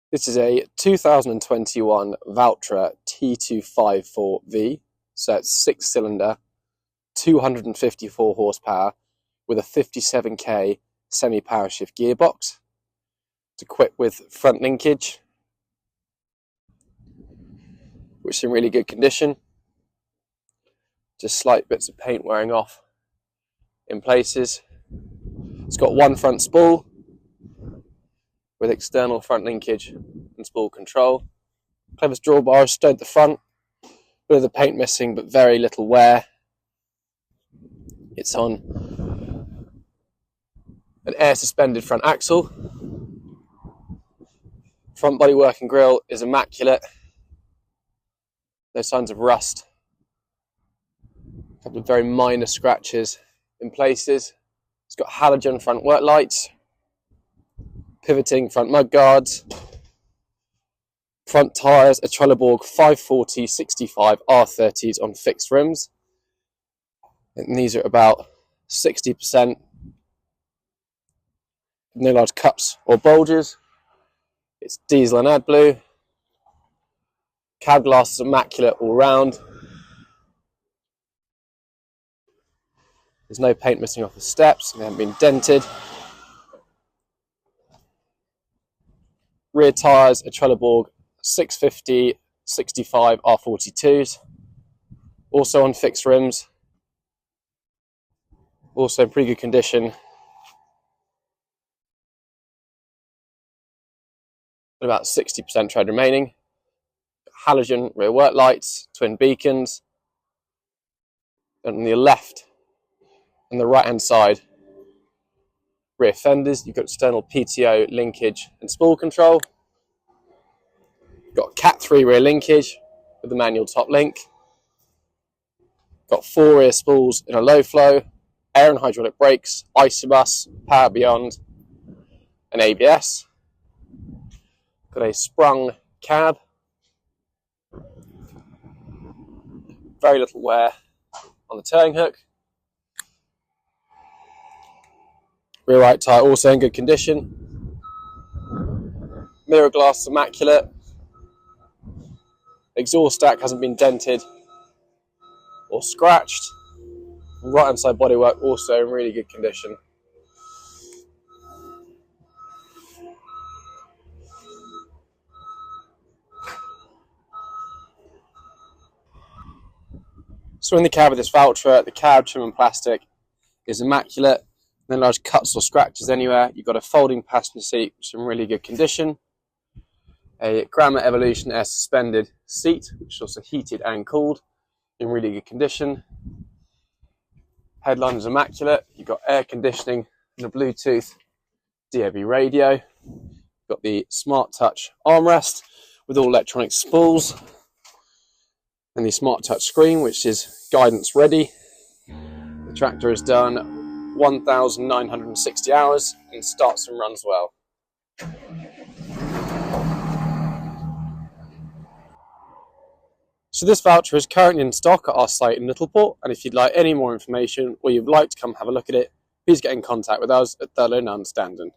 This is a 2021 Valtra T254V, so it's 6-cylinder, 254 horsepower with a 57k semi-power shift gearbox. It's equipped with front linkage, which is in really good condition. Just slight bits of paint wearing off in places. It's got one front spool with external front linkage and spool control. Clever's drawbars stowed at the front. Bit of the paint missing, but very little wear. It's on an air suspended front axle. Front bodywork and grille is immaculate. No signs of rust. A couple of very minor scratches in places. It's got halogen front work lights, pivoting front mud guards, front tyres are Trelleborg 540/65 R30s on fixed rims, and these are about 60%. No large cups or bulges. It's diesel and AdBlue. Cab glass is immaculate all round. There's no paint missing off the steps, they haven't been dented. Rear tyres are Trelleborg 650/65 R42s, also on fixed rims, also in pretty good condition. About 60% tread remaining. Halogen rear work lights, twin beacons. And on the left and the right hand side, rear fenders, you've got external PTO linkage and spool control. You've got Cat 3 rear linkage with the manual top link. Got 4 rear spools in a low flow, air and hydraulic brakes, Isobus, Power Beyond, and ABS. Got a sprung cab. Very little wear on the towing hook. Rear right tyre also in good condition. Mirror glass is immaculate. Exhaust stack hasn't been dented or scratched. Right hand side bodywork also in really good condition. So in the cab of this Valtra, the cab trim and plastic is immaculate. No large cuts or scratches anywhere. You've got a folding passenger seat, which is in really good condition. A Gramma Evolution air suspended seat, which is also heated and cooled, in really good condition. Headline is immaculate. You've got air conditioning and a Bluetooth DAB radio. You've got the Smart Touch armrest with all electronic spools, and the Smart Touch screen, which is guidance ready. The tractor has done 1,960 hours and starts and runs well. So this Valtra is currently in stock at our site in Littleport, and if you'd like any more information or you'd like to come have a look at it, please get in contact with us at Thurlow Nunn Standen.